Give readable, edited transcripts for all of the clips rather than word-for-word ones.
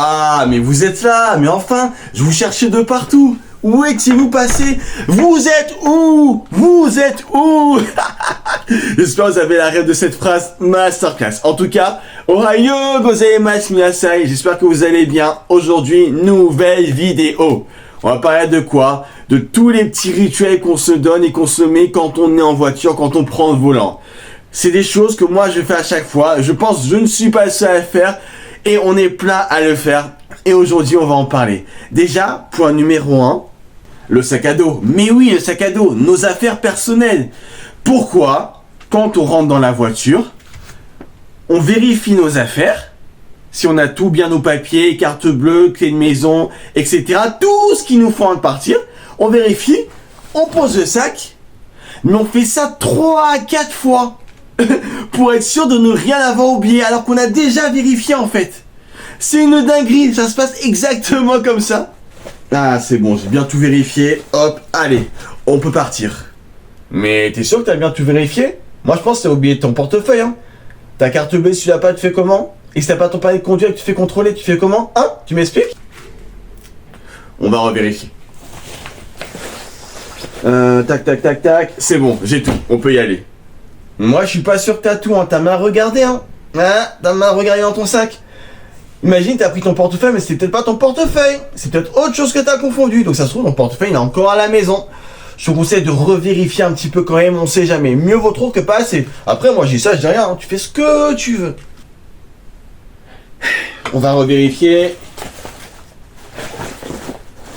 Ah, mais vous êtes là, mais enfin, je vous cherchais de partout. Où étiez-vous passé? Vous êtes où? Vous êtes où? J'espère que vous avez la rêve de cette phrase masterclass. En tout cas, Ohayo gozaimasu minasai. J'espère que vous allez bien. Aujourd'hui, nouvelle vidéo. On va parler de quoi? De tous les petits rituels qu'on se donne et qu'on se met quand on est en voiture, quand on prend le volant. C'est des choses que moi je fais à chaque fois. Je pense que je ne suis pas le seul à le faire. Et on est plein à le faire. Et aujourd'hui, on va en parler. Déjà, point numéro 1. Le sac à dos. Mais oui, le sac à dos. Nos affaires personnelles. Pourquoi, quand on rentre dans la voiture, on vérifie nos affaires, si on a tout bien nos papiers, carte bleue, clé de maison, etc. Tout ce qu'il nous faut avant de partir, on vérifie, on pose le sac, mais on fait ça 3 à 4 fois pour être sûr de ne rien avoir oublié alors qu'on a déjà vérifié en fait. C'est une dinguerie, ça se passe exactement comme ça. Ah, c'est bon, j'ai bien tout vérifié. Hop, allez, on peut partir. Mais t'es sûr que t'as bien tout vérifié? Moi, je pense que t'as oublié ton portefeuille, hein. Ta carte bleue, si tu l'as pas, tu fais comment? Et si t'as pas ton permis de conduire et que tu fais contrôler, tu fais comment? Hein? Tu m'expliques? On va revérifier. Tac, tac, tac, tac. C'est bon, j'ai tout. On peut y aller. Moi, je suis pas sûr que t'as tout, hein. T'as mal regardé, hein. Hein? T'as mal regardé dans ton sac. Imagine, t'as pris ton portefeuille, mais c'est peut-être pas ton portefeuille. C'est peut-être autre chose que t'as confondu. Donc ça se trouve, ton portefeuille, il est encore à la maison. Je te conseille de revérifier un petit peu quand même, on sait jamais. Mieux vaut trop que pas assez. Après, moi, je dis ça, je dis rien. Hein. Tu fais ce que tu veux. On va revérifier.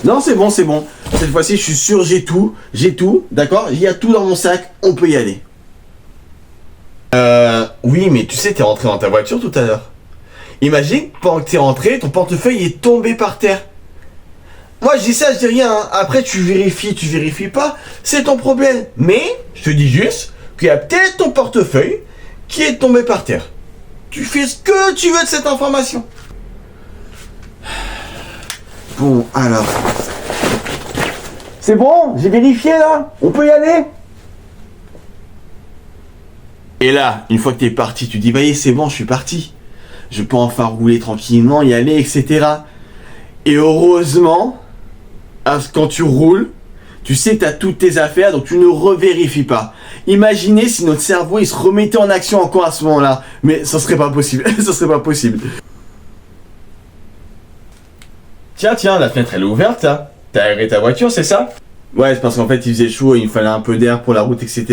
Non, c'est bon, c'est bon. Cette fois-ci, je suis sûr, j'ai tout. J'ai tout, d'accord? Il y a tout dans mon sac. On peut y aller. Oui, mais tu sais, t'es rentré dans ta voiture tout à l'heure. Imagine, pendant que t'es rentré, ton portefeuille est tombé par terre. Moi, je dis ça, je dis rien. Hein. Après, tu vérifies pas, c'est ton problème. Mais, je te dis juste qu'il y a peut-être ton portefeuille qui est tombé par terre. Tu fais ce que tu veux de cette information. Bon, alors. C'est bon, j'ai vérifié là. On peut y aller. Et là, une fois que t'es parti, tu dis, voyez, c'est bon, je suis parti. Je peux enfin rouler tranquillement, y aller, etc. Et heureusement, quand tu roules, tu sais que tu as toutes tes affaires, donc tu ne revérifies pas. Imaginez si notre cerveau il se remettait en action encore à ce moment-là. Mais ça serait pas possible, ça serait pas possible. Tiens, la fenêtre elle est ouverte là. T'as aéré ta voiture, c'est ça? Ouais, c'est parce qu'en fait il faisait chaud et il me fallait un peu d'air pour la route, etc.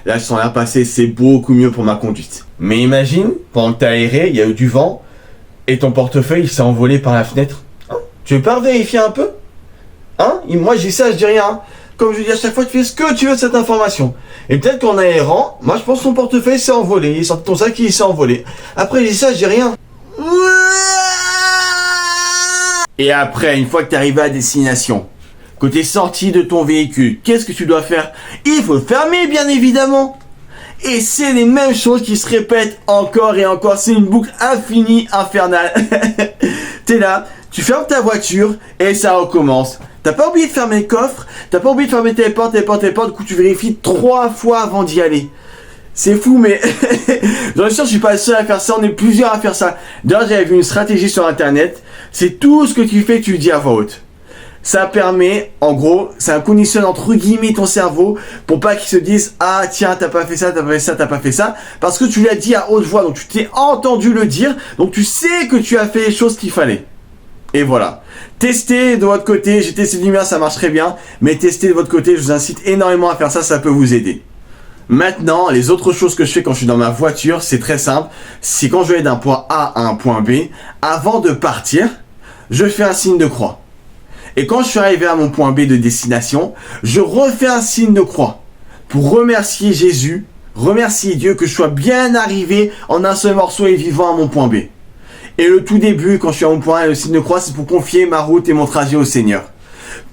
Là, je sens l'air passer, c'est beaucoup mieux pour ma conduite. Mais imagine, pendant que t'as aéré, il y a eu du vent et ton portefeuille il s'est envolé par la fenêtre. Hein? Tu veux pas vérifier un peu? Hein? Moi, je dis ça, je dis rien. Hein? Comme je dis à chaque fois, tu fais ce que tu veux de cette information. Et peut-être qu'en aérant, moi, je pense que ton portefeuille s'est envolé. Il est sorti de ton sac et il s'est envolé. Après, je dis ça, je dis rien. Et après, une fois que tu es arrivé à destination, que tu es sorti de ton véhicule, qu'est-ce que tu dois faire? Il faut le fermer, bien évidemment. Et c'est les mêmes choses qui se répètent encore et encore. C'est une boucle infinie, infernale. T'es là, tu fermes ta voiture et ça recommence. T'as pas oublié de fermer le coffre, t'as pas oublié de fermer tes portes, du coup tu vérifies 3 fois avant d'y aller. C'est fou, mais j'en suis sûr, je suis pas le seul à faire ça, on est plusieurs à faire ça. D'ailleurs, j'avais vu une stratégie sur internet, c'est tout ce que tu fais, tu le dis à voix haute. Ça permet, en gros, ça conditionne entre guillemets ton cerveau pour pas qu'il se dise ah tiens t'as pas fait ça, t'as pas fait ça, t'as pas fait ça, parce que tu l'as dit à haute voix, donc tu t'es entendu le dire, donc tu sais que tu as fait les choses qu'il fallait. Et voilà. Testez de votre côté, j'ai testé du mien, ça marche très bien, mais testez de votre côté, je vous incite énormément à faire ça, ça peut vous aider. Maintenant, les autres choses que je fais quand je suis dans ma voiture, c'est très simple, c'est quand je vais d'un point A à un point B, avant de partir, je fais un signe de croix. Et quand je suis arrivé à mon point B de destination, je refais un signe de croix pour remercier Jésus, remercier Dieu que je sois bien arrivé en un seul morceau et vivant à mon point B. Et le tout début, quand je suis à mon point A, le signe de croix, c'est pour confier ma route et mon trajet au Seigneur.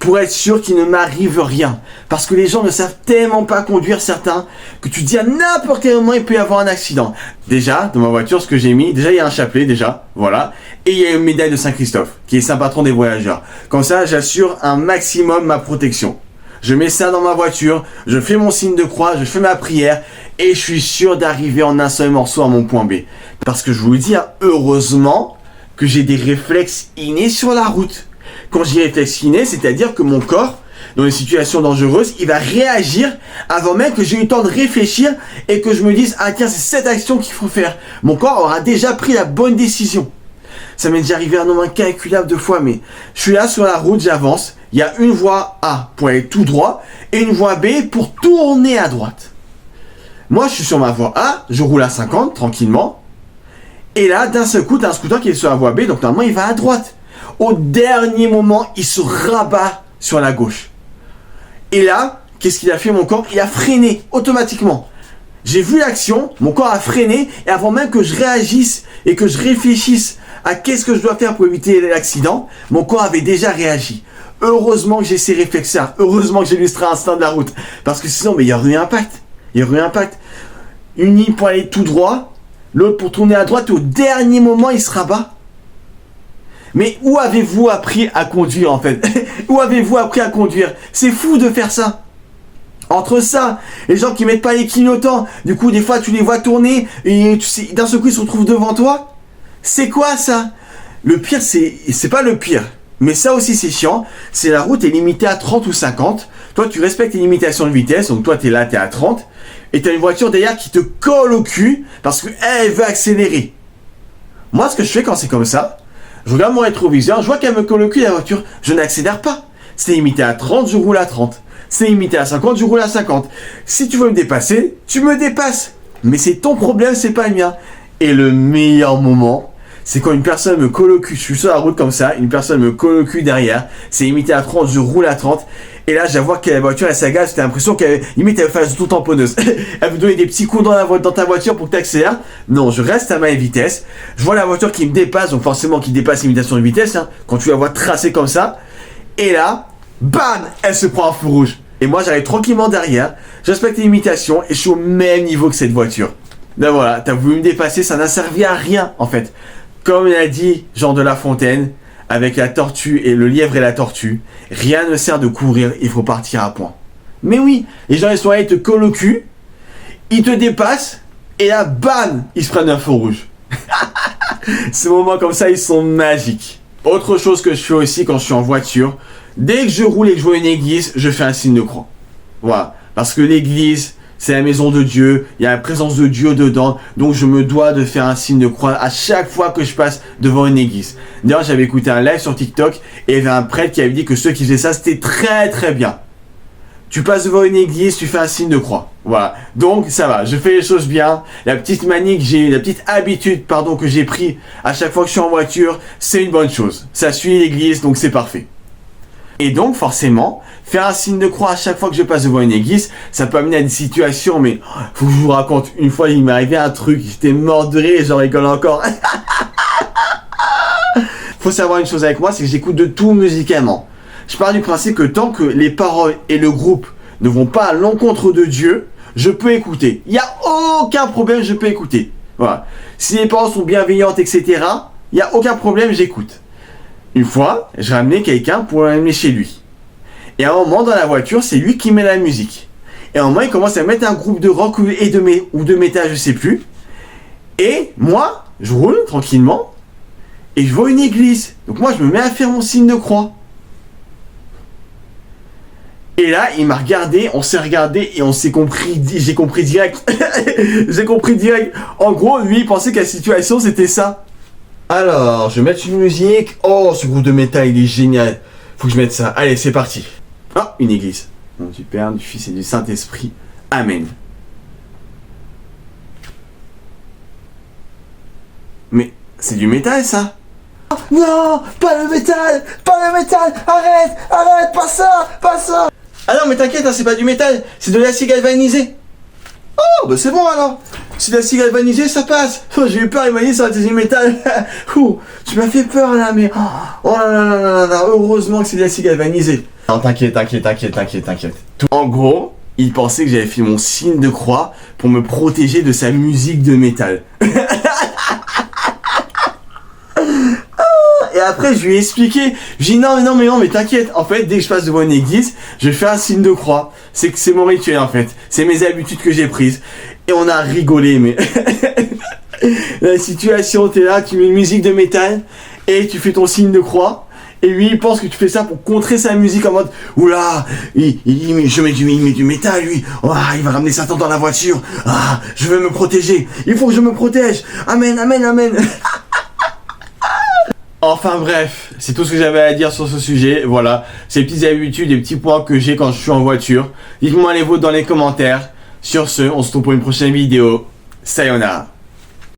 Pour être sûr qu'il ne m'arrive rien. Parce que les gens ne savent tellement pas conduire certains, que tu dis à n'importe quel moment il peut y avoir un accident. Déjà, dans ma voiture, ce que j'ai mis, déjà il y a un chapelet, déjà, voilà. Et il y a une médaille de Saint-Christophe, qui est Saint Patron des voyageurs. Comme ça, j'assure un maximum ma protection. Je mets ça dans ma voiture, je fais mon signe de croix, je fais ma prière, et je suis sûr d'arriver en un seul morceau à mon point B. Parce que je vous le dis, heureusement que j'ai des réflexes innés sur la route. Quand je dis réflexes innés, c'est-à-dire que mon corps, dans une situation dangereuse, il va réagir avant même que j'ai eu le temps de réfléchir et que je me dise, ah tiens, c'est cette action qu'il faut faire. Mon corps aura déjà pris la bonne décision. Ça m'est déjà arrivé un nombre incalculable de fois, mais je suis là sur la route, j'avance. Il y a une voie A pour aller tout droit et une voie B pour tourner à droite. Moi, je suis sur ma voie A, je roule à 50 tranquillement. Et là, d'un seul coup, tu as un scooter qui est sur la voie B, donc normalement, il va à droite. Au dernier moment, il se rabat sur la gauche. Et là, qu'est-ce qu'il a fait mon corps? Il a freiné automatiquement. J'ai vu l'action, mon corps a freiné, et avant même que je réagisse et que je réfléchisse à qu'est-ce que je dois faire pour éviter l'accident, mon corps avait déjà réagi. Heureusement que j'ai ces réflexes-là, heureusement que j'ai l'ultra instinct de la route, parce que sinon, mais il y aurait eu impact. Il y aurait eu impact. Une ligne pour aller tout droit, l'autre pour tourner à droite, et au dernier moment, il se rabat. Mais où avez-vous appris à conduire en fait? Où avez-vous appris à conduire? C'est fou de faire ça. Entre ça, les gens qui mettent pas les clignotants, du coup des fois tu les vois tourner et d'un seul coup ils se retrouvent devant toi. C'est quoi ça? Le pire c'est pas le pire, mais ça aussi c'est chiant. C'est la route est limitée à 30 ou 50. Toi tu respectes les limitations de vitesse, donc toi t'es là, t'es à 30. Et t'as une voiture derrière qui te colle au cul parce qu'elle veut accélérer. Moi ce que je fais quand c'est comme ça, je regarde mon rétroviseur, je vois qu'elle me colle au cul la voiture, je n'accélère pas. C'est limité à 30, je roule à 30. C'est limité à 50, je roule à 50. Si tu veux me dépasser, tu me dépasses. Mais c'est ton problème, c'est pas le mien. Et le meilleur moment, c'est quand une personne me colle au cul, je suis sur la route comme ça, une personne me colle au cul derrière, c'est limité à 30, je roule à 30. Et là, je vois que la voiture, elle s'agace, t'as l'impression qu'elle, limite, elle fait tout tamponneuse. Elle veut donner des petits coups dans ta voiture pour que t'accélères. Non, je reste à ma vitesse. Je vois la voiture qui me dépasse, donc forcément qui dépasse l'imitation de vitesse, hein, quand tu la vois tracer comme ça. Et là, bam, elle se prend un feu rouge. Et moi, j'arrive tranquillement derrière, je respecte les limitations et je suis au même niveau que cette voiture. Ben voilà, t'as voulu me dépasser, ça n'a servi à rien, en fait. Comme il a dit Jean de La Fontaine, avec la tortue et le lièvre et la tortue, rien ne sert de courir, il faut partir à point. Mais oui, les gens ils sont là, ils te collent au cul, ils te dépassent, et là, bam, ils se prennent un feu rouge. Ces moments comme ça, ils sont magiques. Autre chose que je fais aussi quand je suis en voiture, dès que je roule et que je vois une église, je fais un signe de croix. Voilà, parce que l'église, c'est la maison de Dieu, il y a la présence de Dieu dedans, donc je me dois de faire un signe de croix à chaque fois que je passe devant une église. D'ailleurs, j'avais écouté un live sur TikTok et il y avait un prêtre qui avait dit que ceux qui faisaient ça, c'était très très bien. Tu passes devant une église, tu fais un signe de croix. Voilà. Donc ça va, je fais les choses bien. La petite manie que j'ai, la petite habitude, pardon, que j'ai pris à chaque fois que je suis en voiture, c'est une bonne chose. Ça suit l'église, donc c'est parfait. Et donc forcément, faire un signe de croix à chaque fois que je passe devant une église, ça peut amener à des situations, mais faut que je vous raconte. Une fois, il m'est arrivé un truc, j'étais mort de rire et j'en rigole encore. Faut savoir une chose avec moi, c'est que j'écoute de tout musicalement. Je pars du principe que tant que les paroles et le groupe ne vont pas à l'encontre de Dieu, je peux écouter. Il n'y a aucun problème, je peux écouter. Voilà. Si les paroles sont bienveillantes, etc., il n'y a aucun problème, j'écoute. Une fois, j'ai ramené quelqu'un pour l'amener chez lui. Et à un moment dans la voiture, c'est lui qui met la musique. Et à un moment, il commence à mettre un groupe de rock ou de métal, je sais plus. Et moi, je roule tranquillement et je vois une église. Donc moi, je me mets à faire mon signe de croix. Et là, il m'a regardé, on s'est regardé et on s'est compris, j'ai compris direct. J'ai compris direct. En gros, lui, il pensait que la situation, c'était ça. Alors, je vais mettre une musique. Oh, ce groupe de métal, il est génial. Faut que je mette ça. Allez, c'est parti. Ah, une église. Nom du Père, du Fils et du Saint-Esprit. Amen. Mais, c'est du métal, ça? Non, pas le métal, arrête, pas ça. Ah non, mais t'inquiète, hein, c'est pas du métal, c'est de l'acier galvanisé. Oh, bah c'est bon alors. Si l'acier galvanisé, ça passe. Oh, j'ai eu peur, il m'a dit ça va être du métal. Ouh, tu m'as fait peur là, mais oh là, heureusement que c'est de l'acier galvanisé. Non, t'inquiète. En gros, il pensait que j'avais fait mon signe de croix pour me protéger de sa musique de métal. Et après, je lui ai expliqué. Je lui ai dit non, mais t'inquiète. En fait, dès que je passe devant une église, je fais un signe de croix. C'est mon rituel, en fait. C'est mes habitudes que j'ai prises. Et on a rigolé, mais... La situation, t'es là, tu mets une musique de métal et tu fais ton signe de croix. Et lui, il pense que tu fais ça pour contrer sa musique en mode oula, il met du métal, lui. Ah, il va ramener Satan dans la voiture. Ah, je veux me protéger. Il faut que je me protège. Amen, amen, amen. Enfin bref, c'est tout ce que j'avais à dire sur ce sujet. Voilà, ces petites habitudes et petits points que j'ai quand je suis en voiture. Dites-moi les vôtres dans les commentaires. Sur ce, on se retrouve pour une prochaine vidéo. Sayonara.